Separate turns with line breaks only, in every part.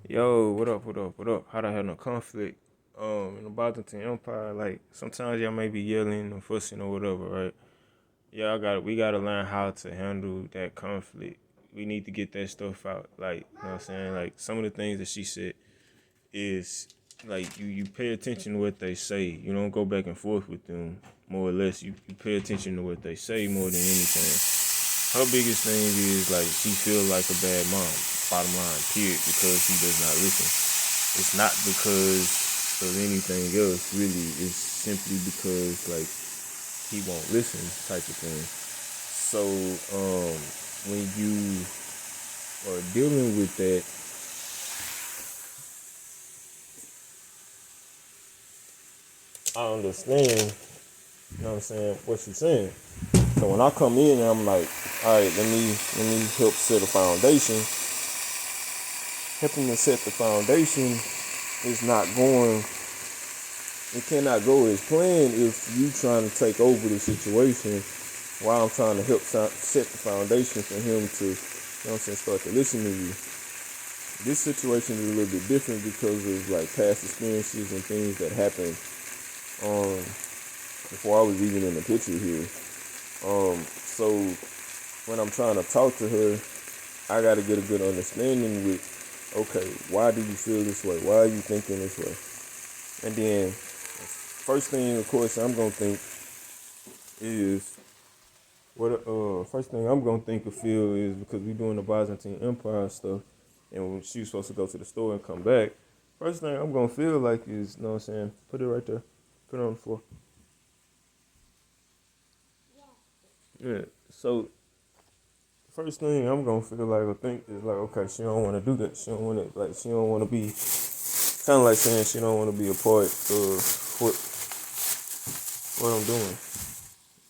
Yo, what up? How to handle conflict? In the Byzantine Empire, like sometimes y'all may be yelling or fussing or whatever, right? Yeah, we gotta learn how to handle that conflict. We need to get that stuff out. Like, you know what I'm saying? Like some of the things that she said is like you pay attention to what they say. You don't go back and forth with them, more or less. You pay attention to what they say more than anything. Her biggest thing is like she feel like a bad mom, bottom line, period, because he does not listen. It's not because of anything else, really. It's simply because like he won't listen, type of thing. So when you are dealing with that, I understand. You know what I'm saying? What she's saying. So when I come in, and I'm like, all right, let me help set a foundation. Helping to set the foundation is not going. It cannot go as planned if you trying to take over the situation while I'm trying to help set the foundation for him to, you know what I'm saying, start to listen to you. This situation is a little bit different because of like past experiences and things that happened before I was even in the picture here. So when I'm trying to talk to her, I got to get a good understanding with, okay, why do you feel this way? Why are you thinking this way? And then first thing, of course, I'm gonna think is first thing I'm gonna think of feel is because we doing the Byzantine Empire stuff, and when she was supposed to go to the store and come back, first thing I'm gonna feel like is, you know what I'm saying, put it right there, put it on the floor. Yeah. So first thing I'm gonna feel like or think is like, okay, she don't want to do that. She don't want to she don't want to be kind of like saying she don't want to be a part of what I'm doing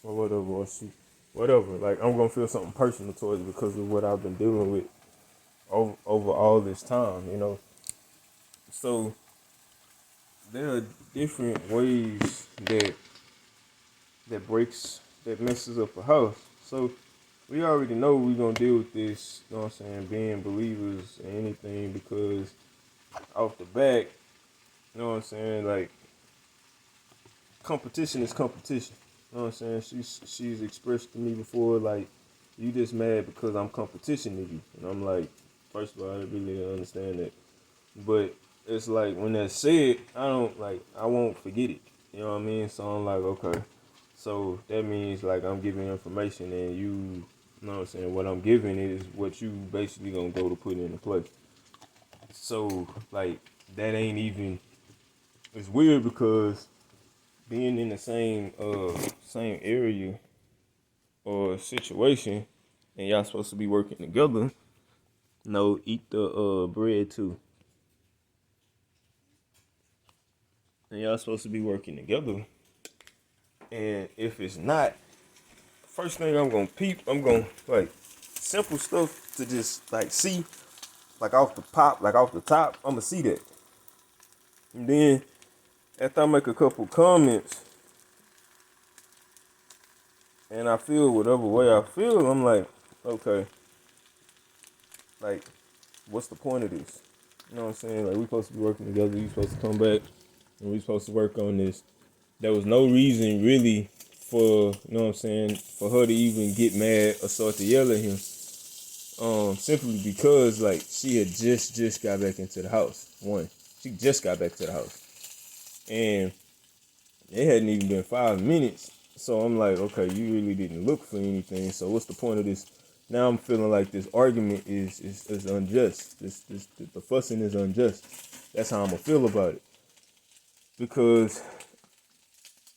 or whatever, or she whatever. Like I'm gonna feel something personal towards it because of what I've been dealing with over all this time, you know. So there are different ways that messes up a house. So we already know we're gonna deal with this, you know what I'm saying, being believers in anything because off the back, you know what I'm saying, like competition is competition. You know what I'm saying? She's expressed to me before like you just mad because I'm competition to you. And I'm like, first of all, I really didn't understand that. But it's like when that's said, I won't forget it. You know what I mean? So I'm like, okay. So that means like I'm giving information and you know what I'm saying, what I'm giving is what you basically gonna go to put into play. So like that ain't even it's weird because being in the same area or situation and y'all supposed to be working together, no, eat the bread too. And y'all supposed to be working together. And if it's not, first thing I'm gonna peep, I'm gonna like simple stuff to just like see, like off the pop, like off the top, I'ma see that. And then after I make a couple comments and I feel whatever way I feel, I'm like, okay, like, what's the point of this? You know what I'm saying? Like we supposed to be working together, you supposed to come back and we supposed to work on this. There was no reason really for, you know what I'm saying, for her to even get mad or start to yell at him. Simply because like she had just got back into the house. One, she just got back to the house, and it hadn't even been 5 minutes. So I'm like, okay, you really didn't look for anything. So what's the point of this? Now I'm feeling like this argument is unjust. This the fussing is unjust. That's how I'm gonna feel about it because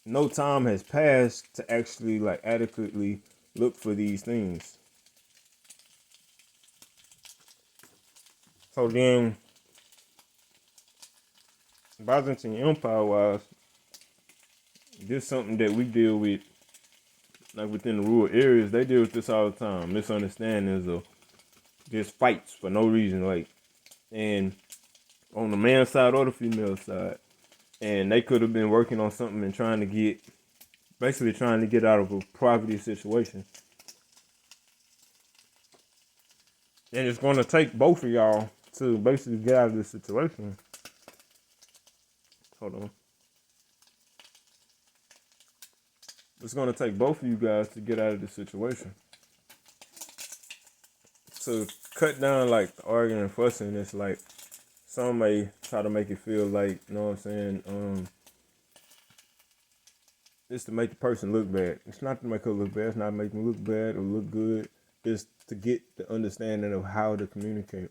no time has passed to actually like adequately look for these things. So then Byzantine Empire wise, this is something that we deal with like within the rural areas. They deal with this all the time. Misunderstandings or just fights for no reason. Like and on the male side or the female side. And they could have been working on something and basically trying to get out of a poverty situation. And it's going to take both of y'all to basically get out of this situation. Hold on. It's gonna take both of you guys to get out of this situation. To cut down like the arguing and fussing, it's like some may try to make it feel like, you know what I'm saying, it's to make the person look bad. It's not to make her look bad. It's not to make me look bad or look good. It's to get the understanding of how to communicate.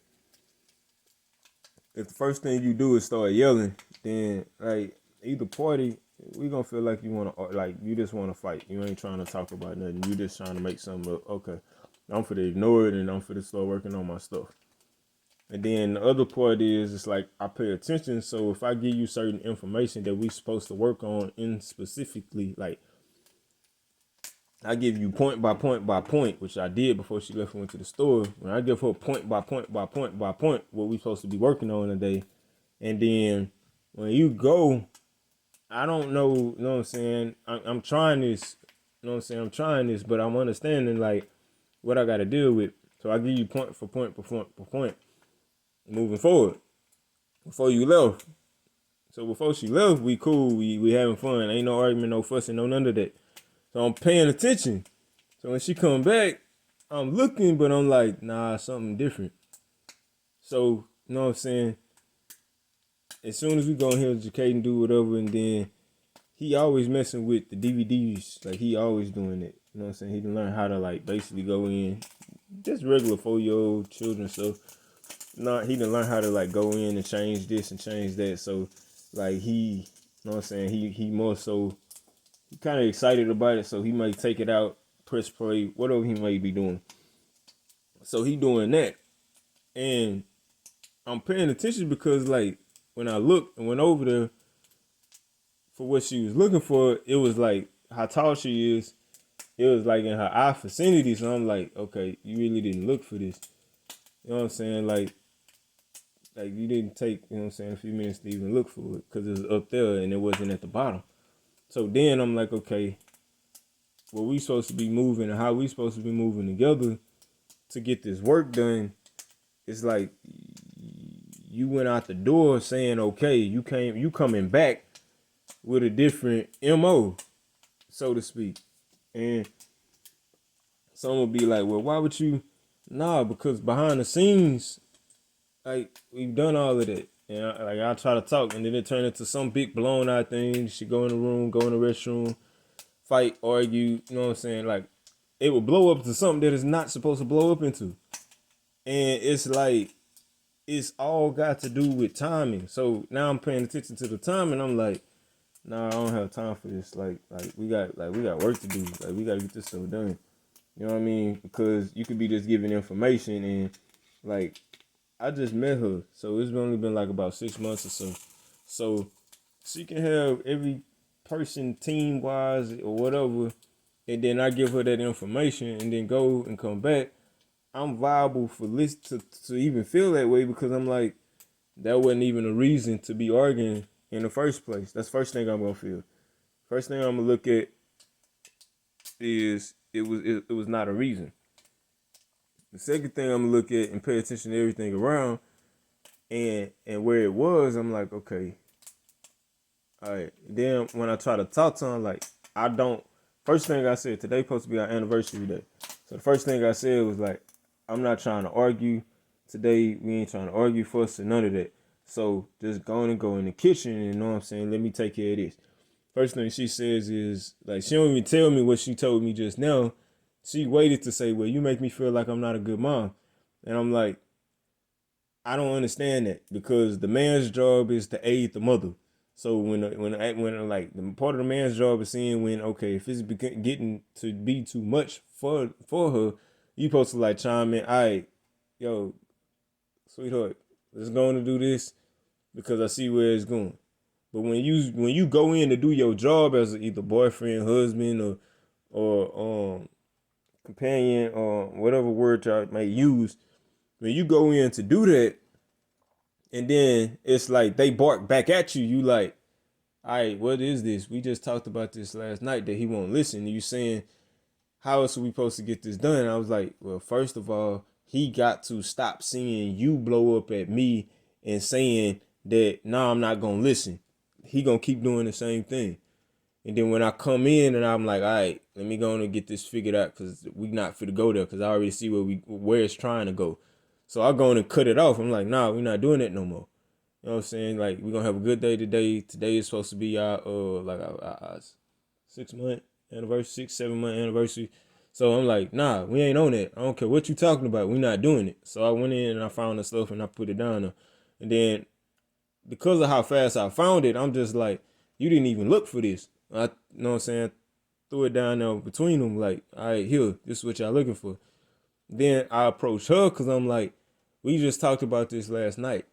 If the first thing you do is start yelling, then like either party, we gonna feel like you just wanna fight. You ain't trying to talk about nothing. You just trying to make something up. Okay, I'm for to ignore it and I'm for to start working on my stuff. And then the other part is it's like I pay attention. So if I give you certain information that we supposed to work on in specifically, like I give you point by point by point, which I did before she left and went to the store. When I give her point by point by point by point what we supposed to be working on today, and then when you go, I don't know, you know what I'm saying? I'm trying this, you know what I'm saying? I'm trying this, but I'm understanding like what I got to deal with. So I give you point for point for point for point moving forward. Before you left. So before she left, we cool, we having fun. Ain't no argument, no fussing, no none of that. So I'm paying attention. So when she come back, I'm looking, but I'm like, nah, something different. So, you know what I'm saying? As soon as we go in here, educate and do whatever, and then he always messing with the DVDs. Like, he always doing it. You know what I'm saying? He can learn how to, like, basically go in. Just regular 4-year-old children. So, he done learn how to, like, go in and change this and change that. So, like, you know what I'm saying? He more so, he kind of excited about it. So, he might take it out, press play, whatever he may be doing. So, he doing that. And I'm paying attention because, like, when I looked and went over there for what she was looking for, it was like how tall she is. It was like in her eye vicinity. So I'm like, okay, you really didn't look for this. You know what I'm saying? Like you didn't take, you know what I'm saying, a few minutes to even look for it because it was up there and it wasn't at the bottom. So then I'm like, okay, what we supposed to be moving and how we supposed to be moving together to get this work done. It's like you went out the door saying, okay, you coming back with a different MO, so to speak. And some will be like, well, why would you? Nah, because behind the scenes, like, we've done all of that. And I try to talk, and then it turned into some big blown out thing. She go in the room, go in the restroom, fight, argue, you know what I'm saying? Like, it would blow up to something that is not supposed to blow up into. And it's like, it's all got to do with timing. So now I'm paying attention to the time, and I'm like, nah, I don't have time for this. Like we got work to do. Like, we gotta get this stuff done. You know what I mean? Because you could be just giving information, and like, I just met her, so it's only been like about 6 months or so. So she can have every person team wise or whatever, and then I give her that information, and then go and come back. I'm viable for to even feel that way because I'm like, that wasn't even a reason to be arguing in the first place. That's the first thing I'm gonna feel. First thing I'm gonna look at is it was not a reason. The second thing I'm gonna look at and pay attention to everything around and where it was, I'm like, okay, all right. Then when I try to talk to him, like, first thing I said, today supposed to be our anniversary day. So the first thing I said was like, I'm not trying to argue today. We ain't trying to argue, fuss, or none of that. So just go in the kitchen and, you know what I'm saying, let me take care of this. First thing she says is, like, she don't even tell me what she told me just now. She waited to say, well, you make me feel like I'm not a good mom. And I'm like, I don't understand that, because the man's job is to aid the mother. So when like, the part of the man's job is seeing when, okay, if it's getting to be too much for her, you supposed to like chime in, all right, yo, sweetheart, let's go on to do this because I see where it's going. But when you go in to do your job as either boyfriend, husband, or companion, or whatever word y'all may use, when you go in to do that, and then it's like they bark back at you, you like, all right, what is this? We just talked about this last night that he won't listen. You saying, how else are we supposed to get this done? And I was like, well, first of all, he got to stop seeing you blow up at me and saying that, nah, I'm not gonna listen. He gonna keep doing the same thing. And then when I come in and I'm like, all right, let me go and get this figured out because we not fit to go there because I already see where it's trying to go. So I go in and cut it off. I'm like, nah, we're not doing that no more. You know what I'm saying? Like, we're gonna have a good day today. Today is supposed to be our 6-month anniversary, 6-7 month anniversary. So I'm like, nah, we ain't on that. I don't care what you talking about. We not doing it. So I went in and I found the stuff and I put it down there. And then because of how fast I found it, I'm just like, you didn't even look for this. You know what I'm saying? Threw it down there between them, like, all right, here, this is what y'all looking for. Then I approached her because I'm like, we just talked about this last night.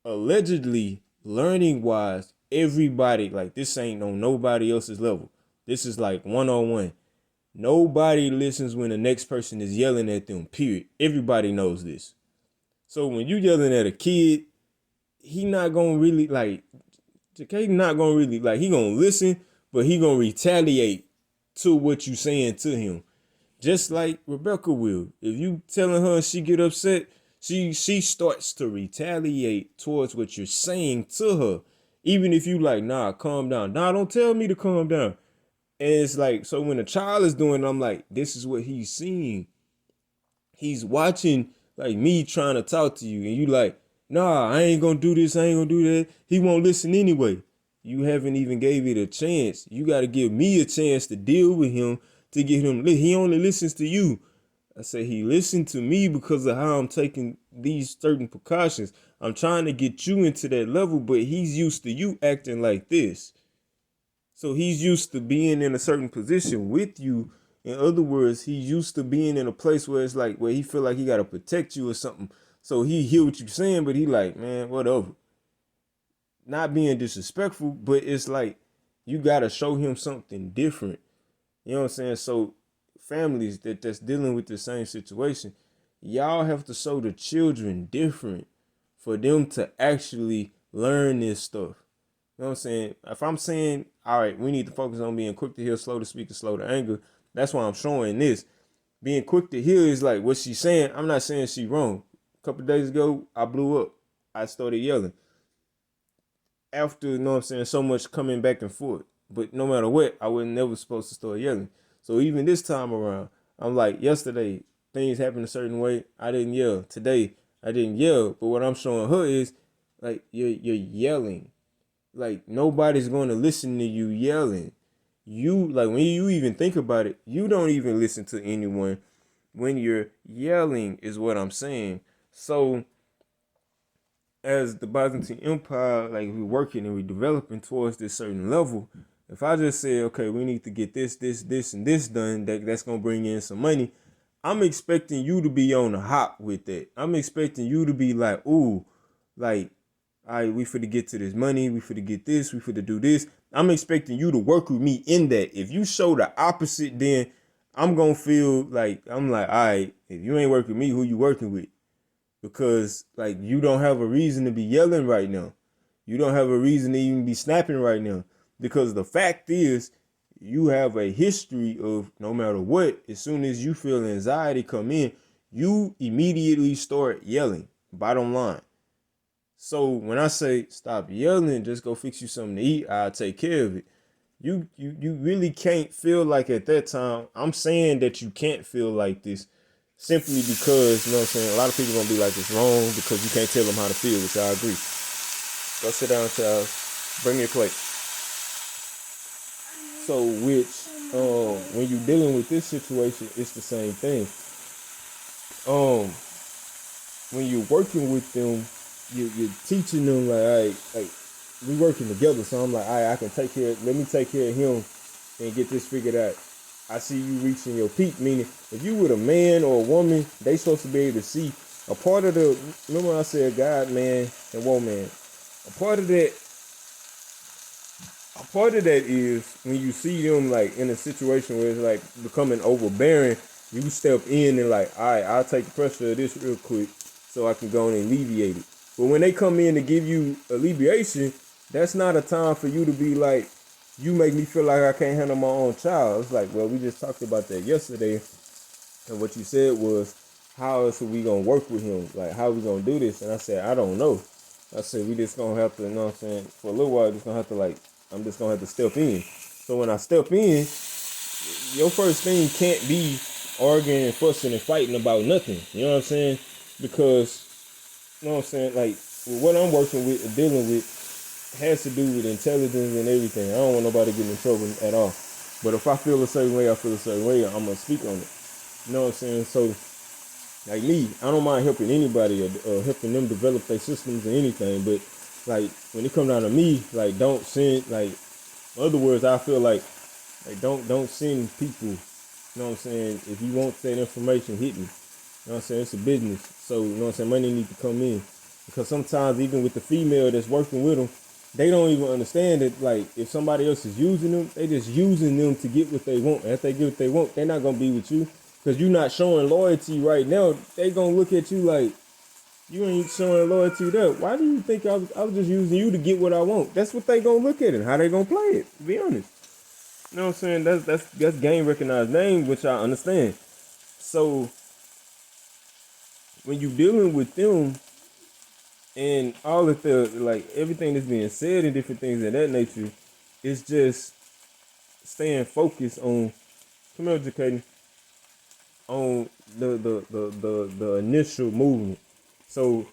Allegedly, learning wise, everybody, like, this ain't on nobody else's level. This is like 1-on-1. Nobody listens when the next person is yelling at them, period. Everybody knows this. So when you yelling at a kid, he not gonna really, like, JK not gonna really, like, he gonna listen, but he gonna retaliate to what you saying to him. Just like Rebecca will. If you telling her and she get upset, she starts to retaliate towards what you're saying to her. Even if you like, nah, calm down. Nah, don't tell me to calm down. And it's like, so when a child is doing it, I'm like, this is what he's seeing. He's watching, like, me trying to talk to you, and you like, nah, I ain't gonna do this, I ain't gonna do that. He won't listen anyway. You haven't even gave it a chance. You got to give me a chance to deal with him, to get him. He only listens to you. I say he listened to me because of how I'm taking these certain precautions. I'm trying to get you into that level, but he's used to you acting like this. So he's used to being in a certain position with you. In other words, he's used to being in a place where it's like, where he feel like he got to protect you or something. So he hear what you're saying, but he like, man, whatever. Not being disrespectful, but it's like, you got to show him something different. You know what I'm saying? So families that's dealing with the same situation, y'all have to show the children different for them to actually learn this stuff. You know what I'm saying? If I'm saying, all right, we need to focus on being quick to hear, slow to speak, and slow to anger, that's why I'm showing this. Being quick to hear is like what she's saying. I'm not saying she wrong. A couple of days ago, I blew up. I started yelling. After, you know what I'm saying, so much coming back and forth. But no matter what, I was never supposed to start yelling. So even this time around, I'm like, yesterday, things happened a certain way. I didn't yell. Today, I didn't yell. But what I'm showing her is, like, you're yelling. Like, nobody's going to listen to you yelling. You, like, when you even think about it, you don't even listen to anyone when you're yelling, is what I'm saying. So, as the Byzantine Empire, like, we're working and we're developing towards this certain level, if I just say, okay, we need to get this, and this done, that's going to bring in some money, I'm expecting you to be on the hop with that. I'm expecting you to be like, ooh, like, all right, we finna get to this money, we finna get this, we finna do this. I'm expecting you to work with me in that. If you show the opposite, then I'm gonna feel like, I'm like, all right, if you ain't working with me, who you working with? Because, like, you don't have a reason to be yelling right now. You don't have a reason to even be snapping right now. Because the fact is, you have a history of, no matter what, as soon as you feel anxiety come in, you immediately start yelling. Bottom line. So when I say stop yelling, just go fix you something to eat, I'll take care of it. You really can't feel like at that time. I'm saying that you can't feel like this simply because, you know what I'm saying, a lot of people gonna be like, it's wrong because you can't tell them how to feel, which I agree. Go sit down, child. Bring me a plate. So when you're dealing with this situation, it's the same thing. When you're working with them, you're teaching them, like, all right, like, we working together. So I'm like, all right, I can let me take care of him and get this figured out. I see you reaching your peak, meaning if you with a man or a woman, they supposed to be able to see a part of the, remember I said God, man, and woman. A part of that is when you see them, like, in a situation where it's like becoming overbearing, you step in and like, all right, I'll take the pressure of this real quick so I can go and alleviate it. But when they come in to give you alleviation, that's not a time for you to be like, you make me feel like I can't handle my own child. It's like, well, we just talked about that yesterday. And what you said was, how else are we gonna work with him? Like, how are we gonna do this? And I said, I don't know. I said, we just gonna have to, you know what I'm saying, for a little while, just gonna have to, like, I'm just gonna have to step in. So when I step in, your first thing can't be arguing and fussing and fighting about nothing. You know what I'm saying? Because, you know what I'm saying, like, what I'm working with and dealing with has to do with intelligence and everything. I don't want nobody getting in trouble at all. But if I feel a certain way, I feel a certain way, I'm gonna speak on it. You know what I'm saying? So, like me, I don't mind helping anybody or helping them develop their systems or anything. But like when it comes down to me, like don't send like in other words, I feel like don't send people. You know what I'm saying? If you want that information, hit me. You know what I'm saying? It's a business. So, you know what I'm saying? Money need to come in. Because sometimes even with the female that's working with them, they don't even understand that like if somebody else is using them, they just using them to get what they want. And if they get what they want, they're not gonna be with you. Because you're not showing loyalty right now. They gonna look at you like you ain't showing loyalty there. Why do you think I was just using you to get what I want? That's what they gonna look at it. How they gonna play it, to be honest. You know what I'm saying? That's game recognized name, which I understand. So when you dealing with them and all of the like everything that's being said and different things of that nature, it's just staying focused on communicating on the initial movement. So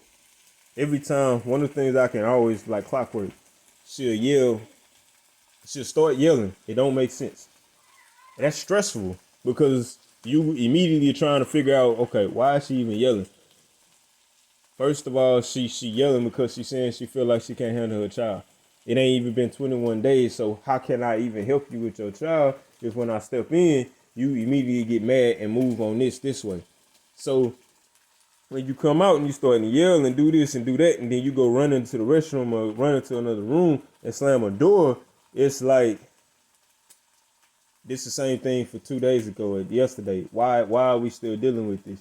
every time, one of the things I can always like clockwork, she'll yell, she'll start yelling. It don't make sense. And that's stressful because you immediately are trying to figure out, okay, why is she even yelling? First of all, she yelling because she's saying she feel like she can't handle her child. It ain't even been 21 days, so how can I even help you with your child if when I step in, you immediately get mad and move on this way. So when you come out and you start to yell and do this and do that, and then you go run into the restroom or run into another room and slam a door, it's like this the same thing for 2 days ago or yesterday. Why are we still dealing with this?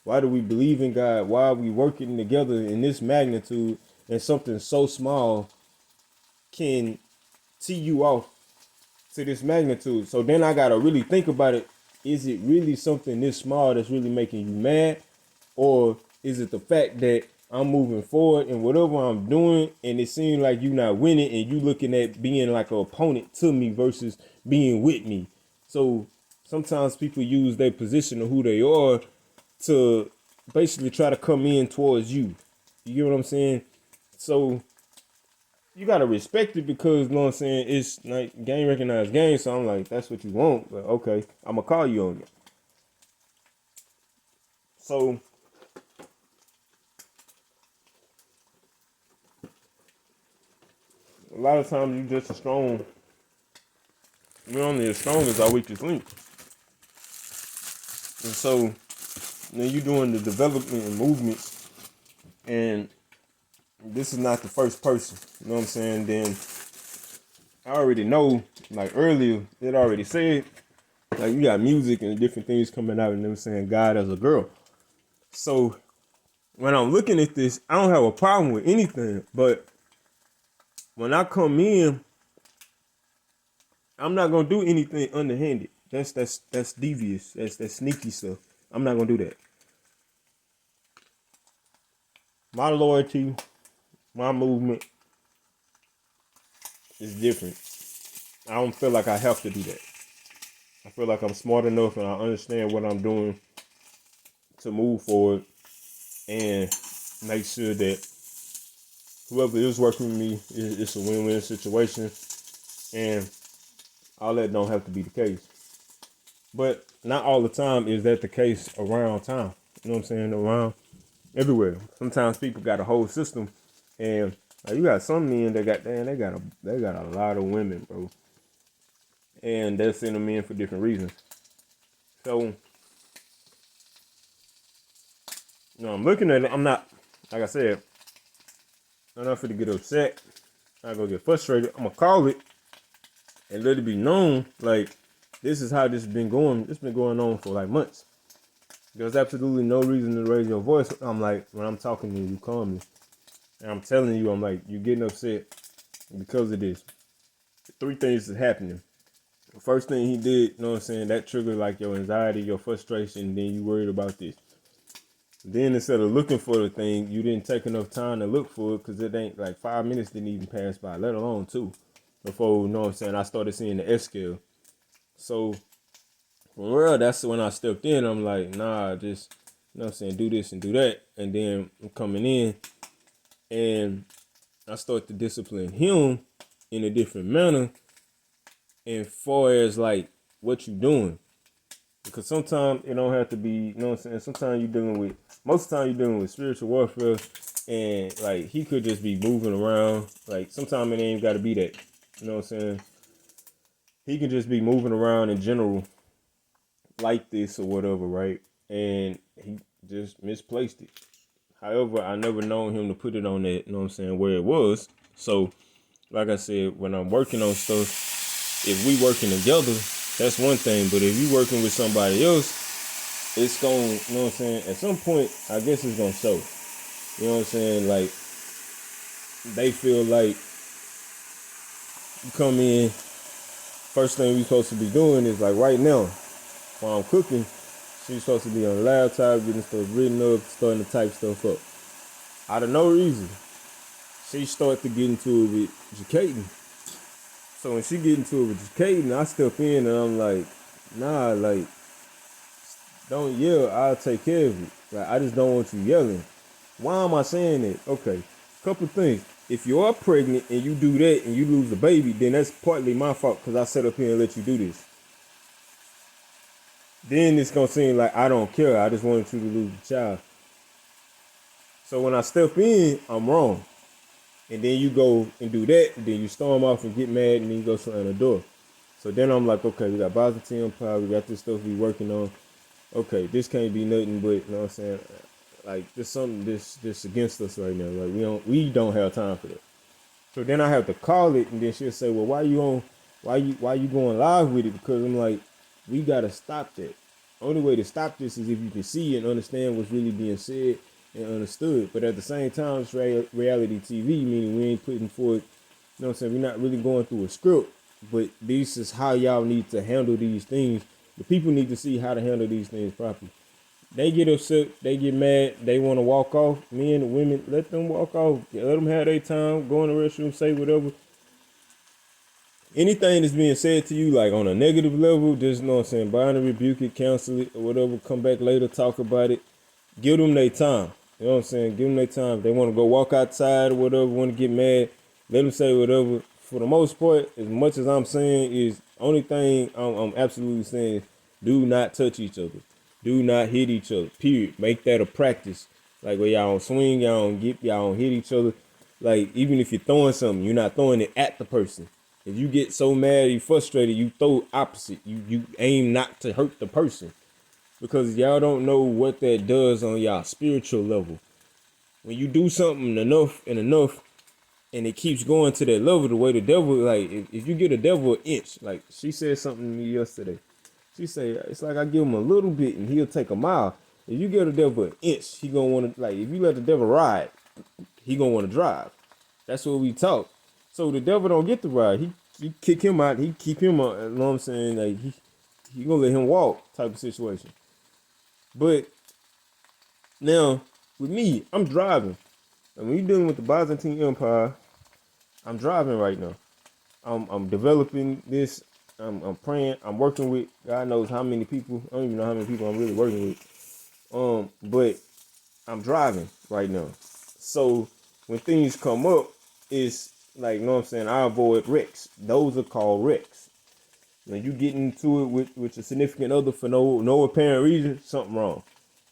Why do we believe in God? Why are we working together in this magnitude and something so small can tee you off to this magnitude? So then I gotta really think about it. Is it really something this small that's really making you mad? Or is it the fact that I'm moving forward and whatever I'm doing and it seems like you not winning and you looking at being like an opponent to me versus being with me? So sometimes people use their position of who they are to basically try to come in towards you. You get what I'm saying? So you gotta respect it because you know what I'm saying, it's like game recognized game. So I'm like, that's what you want, but okay, I'm gonna call you on it. So a lot of times you just as strong. We're only as strong as our weakest link. And so then you doing the development and movements, and this is not the first person. You know what I'm saying? Then I already know, like earlier, it already said, like you got music and different things coming out, and them saying God as a girl. So when I'm looking at this, I don't have a problem with anything, but when I come in, I'm not gonna do anything underhanded. That's devious. That's sneaky stuff. I'm not gonna do that. My loyalty, my movement is different. I don't feel like I have to do that. I feel like I'm smart enough and I understand what I'm doing to move forward and make sure that whoever is working with me, it's a win-win situation, and all that don't have to be the case. But not all the time is that the case around town. You know what I'm saying? Around everywhere. Sometimes people got a whole system, and like, you got some men that got they got a lot of women, bro, and they're sending them in for different reasons. So, I'm looking at it. I'm not, like I said, I'm not finna get upset. I'm not gonna get frustrated. I'm gonna call it and let it be known. Like, this is how this has been going. It's been going on for like months. There's absolutely no reason to raise your voice. I'm like, when I'm talking to you calmly, and I'm telling you, I'm like, you're getting upset because of this. Three things is happening. The first thing he did, you know what I'm saying, that triggered like your anxiety, your frustration, and then you worried about this. Then instead of looking for the thing, you didn't take enough time to look for it because it ain't like 5 minutes didn't even pass by, let alone two, before, you know what I'm saying, I started seeing the S scale. So, for real, that's when I stepped in. I'm like, nah, just, you know what I'm saying, do this and do that. And then I'm coming in and I start to discipline him in a different manner as far as like what you doing. Because sometimes it don't have to be, you know what I'm saying? Sometimes you're dealing with, most of the time you're dealing with spiritual warfare, and like he could just be moving around. Like sometimes it ain't got to be that, you know what I'm saying? He can just be moving around in general like this or whatever, right? And he just misplaced it. However, I never known him to put it on that, you know what I'm saying, where it was. So, like I said, when I'm working on stuff, if we working together, that's one thing. But if you working with somebody else, it's going, you know what I'm saying, at some point, I guess it's going to show. You know what I'm saying? Like, they feel like you come in, first thing we supposed to be doing is like right now, while I'm cooking, she's supposed to be on the laptop, getting stuff written up, starting to type stuff up. Out of no reason, she started to get into it with Jacaden. So when she get into it with Jacaden, I step in and I'm like, nah, like, don't yell, I'll take care of it. Like, I just don't want you yelling. Why am I saying that? Okay, couple things. If you are pregnant and you do that and you lose a baby, then that's partly my fault because I set up here and let you do this. Then it's going to seem like I don't care. I just wanted you to lose the child. So when I step in, I'm wrong. And then you go and do that, and then you storm off and get mad, and then you go slam the door. So then I'm like, okay, we got Byzantine Empire, we got this stuff we working on. Okay, this can't be nothing but, you know what I'm saying, like there's something this against us right now. Like we don't have time for that. So then I have to call it, and then she'll say, well, why you going live with it? Because I'm like, we gotta stop that. Only way to stop this is if you can see and understand what's really being said and understood. But at the same time, it's reality TV, meaning we ain't putting forth, you know what I'm saying, we're not really going through a script, but this is how y'all need to handle these things. The people need to see how to handle these things properly. They get upset, they get mad, they want to walk off. Men and women, let them walk off. Let them have their time, go in the restroom, say whatever. Anything that's being said to you, like on a negative level, just, you know what I'm saying, bind and rebuke it, cancel it, or whatever, come back later, talk about it. Give them their time. You know what I'm saying? Give them their time. If they want to go walk outside or whatever, want to get mad, let them say whatever. For the most part, as much as I'm saying is, only thing I'm absolutely saying is do not touch each other. Do not hit each other, period. Make that a practice. Like where y'all don't swing, y'all don't hit each other. Like even if you're throwing something, you're not throwing it at the person. If you get so mad, you frustrated, you throw opposite. You aim not to hurt the person. Because y'all don't know what that does on y'all spiritual level. When you do something enough and it keeps going to that level, the way the devil, like, if you get a devil an inch, like, she said something to me yesterday. She said, it's like I give him a little bit and he'll take a mile. If you get a devil an inch, he gonna want to, like, if you let the devil ride, he gonna want to drive. That's what we talk. So the devil don't get the ride. He kick him out. He keep him out. You know what I'm saying? Like, he gonna let him walk type of situation. But now, with me, I'm driving. And when you're dealing with the Byzantine Empire, I'm driving right now. I'm developing this. I'm praying. I'm working with God knows how many people. I don't even know how many people I'm really working with. But I'm driving right now. So when things come up, it's like, you know what I'm saying, I avoid wrecks. Those are called wrecks. When you get into it with your significant other for no apparent reason, something wrong.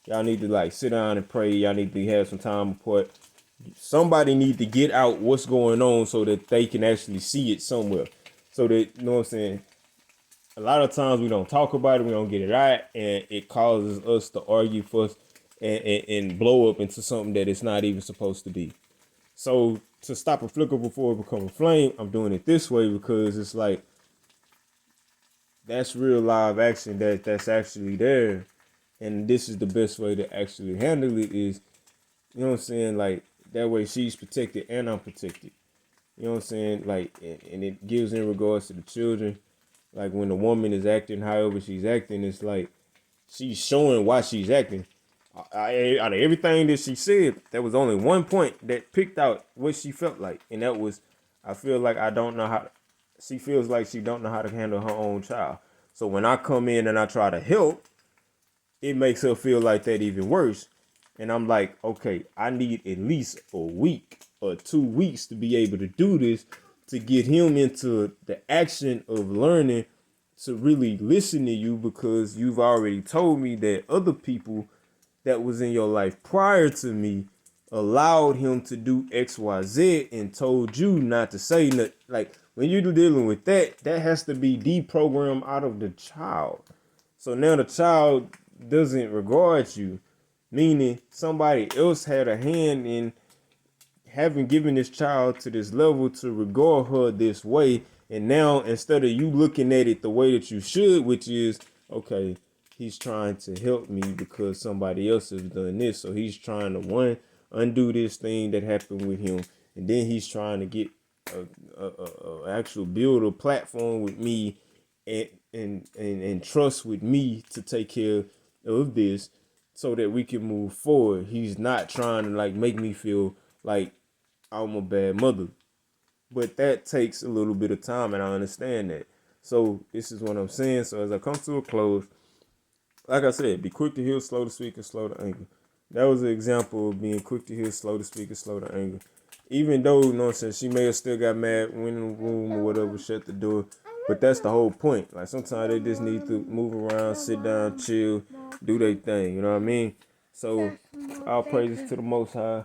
Y'all need to like sit down and pray. Y'all need to have some time apart. Somebody need to get out what's going on so that they can actually see it somewhere. So that, you know what I'm saying, a lot of times we don't talk about it, we don't get it right, and it causes us to argue, fuss, and blow up into something that it's not even supposed to be. So to stop a flicker before it becomes a flame, I'm doing it this way because it's like, that's real live action that's actually there. And this is the best way to actually handle it is, you know what I'm saying, like, that way she's protected and I'm protected. You know what I'm saying? Like, and it gives in regards to the children. Like, when the woman is acting however she's acting, it's like she's showing why she's acting. Out of everything that she said, there was only one point that picked out what she felt like, and that was, I feel like I don't know how. She feels like she don't know how to handle her own child. So when I come in and I try to help, it makes her feel like that even worse. And I'm like, okay, I need at least a week or 2 weeks to be able to do this, to get him into the action of learning to really listen to you, because you've already told me that other people that was in your life prior to me allowed him to do XYZ and told you not to say nothing. Like, when you're dealing with that, that has to be deprogrammed out of the child. So now the child doesn't regard you, meaning somebody else had a hand in having given this child to this level to regard her this way. And now, instead of you looking at it the way that you should, which is, okay, he's trying to help me because somebody else has done this. So he's trying to undo this thing that happened with him. And then he's trying to get a actual build a platform with me, and trust with me to take care of this so that we can move forward. He's not trying to like make me feel like I'm a bad mother. But that takes a little bit of time, and I understand that. So this is what I'm saying. So as I come to a close, like I said, be quick to hear, slow to speak, and slow to anger. That was an example of being quick to hear, slow to speak, and slow to anger. Even though, you know what I'm saying, she may have still got mad, went in the room or whatever, shut the door. But that's the whole point. Like, sometimes they just need to move around, sit down, chill, do their thing. You know what I mean? So, all praises to the Most High.